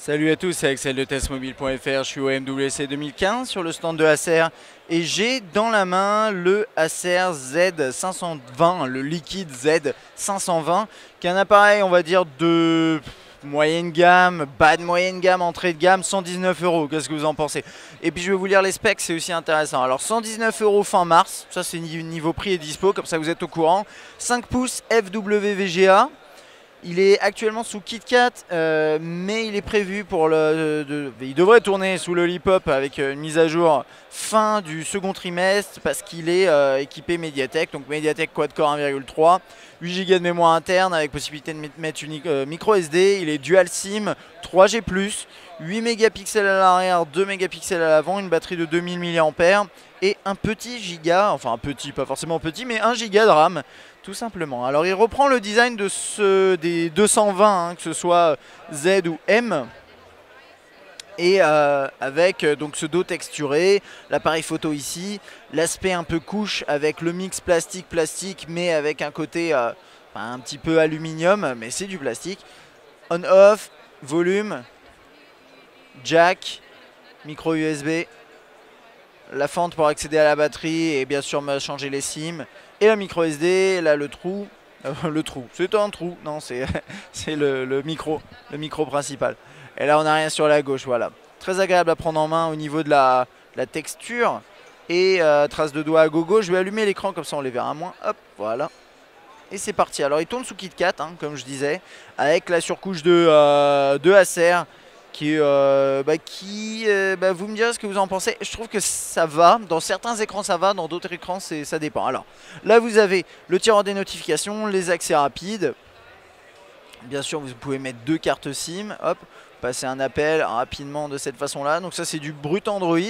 Salut à tous, c'est Axel de testmobile.fr, je suis au MWC 2015 sur le stand de Acer et j'ai dans la main le Acer Z520, le Liquid Z520, qui est un appareil on va dire de moyenne gamme, bas de moyenne gamme, entrée de gamme, 119 €, qu'est-ce que vous en pensez? Et puis je vais vous lire les specs, c'est aussi intéressant. Alors 119 € fin mars, ça c'est niveau prix et dispo, comme ça vous êtes au courant. 5 pouces FWVGA. Il est actuellement sous KitKat, mais il est prévu pour il devrait tourner sous Lollipop avec une mise à jour fin du second trimestre parce qu'il est équipé Mediatek, donc Mediatek quad-core 1,3, 8 Go de mémoire interne avec possibilité de mettre une micro SD. Il est dual SIM, 3G+, 8 mégapixels à l'arrière, 2 mégapixels à l'avant, une batterie de 2000 mAh et un petit giga, enfin un petit, pas forcément petit, mais 1 giga de RAM. Tout simplement. Alors il reprend le design des 220, hein, que ce soit Z ou M. Et avec donc ce dos texturé, l'appareil photo ici, l'aspect un peu couche avec le mix plastique-plastique, mais avec un côté un petit peu aluminium, mais c'est du plastique. On-off, volume, jack, micro USB, la fente pour accéder à la batterie et bien sûr changer les SIM. Et la micro SD, là le trou, c'est un trou, non c'est le micro principal. Et là on n'a rien sur la gauche, voilà. Très agréable à prendre en main au niveau de la texture. Et trace de doigt à gogo, je vais allumer l'écran comme ça on les verra moins, hop, voilà. Et c'est parti, alors il tourne sous KitKat, hein, comme je disais, avec la surcouche de Acer. Vous me direz ce que vous en pensez. Je trouve que ça va, dans certains écrans ça va, dans d'autres écrans ça dépend. Alors là vous avez le tiroir des notifications, les accès rapides. Bien sûr vous pouvez mettre 2 cartes SIM, hop, passer un appel rapidement de cette façon là. Donc ça c'est du brut Android.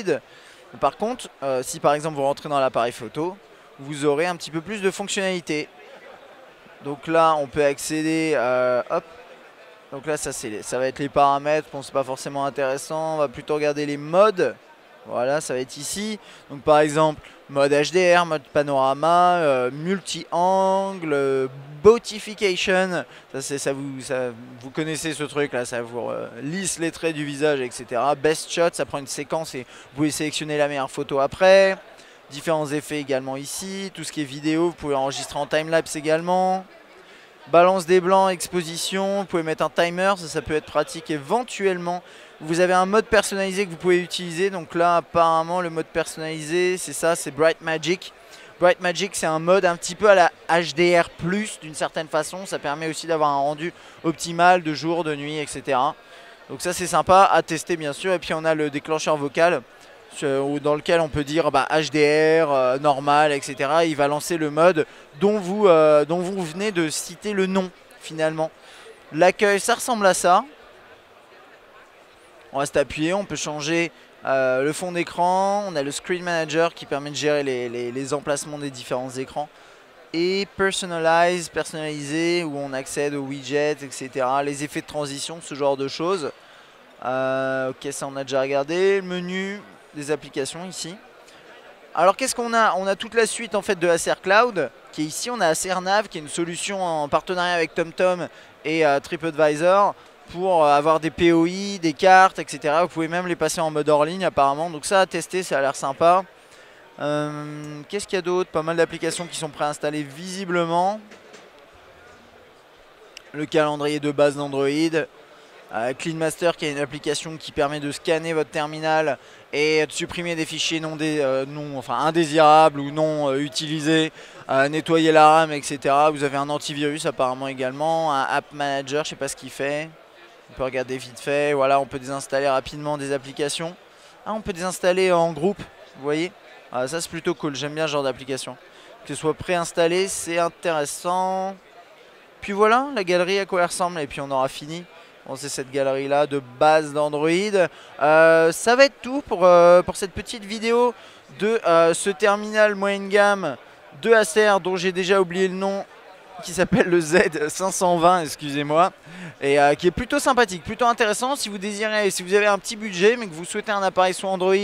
Par contre si par exemple vous rentrez dans l'appareil photo, vous aurez un petit peu plus de fonctionnalités. Donc là on peut accéder, hop. Donc là ça va être les paramètres, bon c'est pas forcément intéressant, on va plutôt regarder les modes. Voilà, ça va être ici. Donc par exemple mode HDR, mode panorama, multi-angle, botification. Vous connaissez ce truc là, ça vous lisse les traits du visage, etc. Best shot, ça prend une séquence et vous pouvez sélectionner la meilleure photo après. Différents effets également ici. Tout ce qui est vidéo, vous pouvez enregistrer en timelapse également. Balance des blancs, exposition, vous pouvez mettre un timer, ça peut être pratique éventuellement. Vous avez un mode personnalisé que vous pouvez utiliser, donc là apparemment le mode personnalisé c'est ça, c'est Bright Magic. Bright Magic c'est un mode un petit peu à la HDR+, d'une certaine façon, ça permet aussi d'avoir un rendu optimal de jour, de nuit, etc. Donc ça c'est sympa à tester bien sûr, et puis on a le déclencheur vocal dans lequel on peut dire HDR, normal, etc. Il va lancer le mode dont vous venez de citer le nom finalement. L'accueil, ça ressemble à ça. On reste appuyé, on peut changer le fond d'écran. On a le Screen Manager qui permet de gérer les emplacements des différents écrans. Et personnalisé, où on accède aux widgets, etc. Les effets de transition, ce genre de choses. Ok, ça on a déjà regardé. Le menu des applications ici. Alors qu'est-ce qu'on a? On a toute la suite en fait de Acer Cloud qui est ici. On a Acer Nav qui est une solution en partenariat avec TomTom et TripAdvisor pour avoir des POI, des cartes, etc. Vous pouvez même les passer en mode hors ligne apparemment. Donc ça à tester, ça a l'air sympa. Qu'est-ce qu'il y a d'autre? Pas mal d'applications qui sont préinstallées visiblement. Le calendrier de base d'Android. Clean Master qui est une application qui permet de scanner votre terminal et de supprimer des fichiers indésirables ou non utilisés, nettoyer la RAM, etc. Vous avez un antivirus apparemment également, un App Manager, je sais pas ce qu'il fait. On peut regarder vite fait, voilà, on peut désinstaller rapidement des applications. Ah, on peut désinstaller en groupe, vous voyez. Ça c'est plutôt cool, j'aime bien ce genre d'application. Que ce soit préinstallé, c'est intéressant. Puis voilà, la galerie à quoi elle ressemble et puis on aura fini. Bon, c'est cette galerie là de base d'Android. Ça va être tout pour cette petite vidéo de ce terminal moyenne gamme de Acer dont j'ai déjà oublié le nom, qui s'appelle le Z520, excusez-moi, et qui est plutôt sympathique, plutôt intéressant. Si vous désirez, si vous avez un petit budget mais que vous souhaitez un appareil sous Android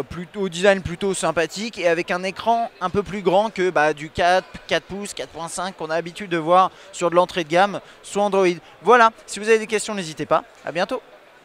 plutôt design plutôt sympathique et avec un écran un peu plus grand que du 4 pouces, 4.5 qu'on a l'habitude de voir sur de l'entrée de gamme sous Android. Voilà, si vous avez des questions n'hésitez pas, à bientôt.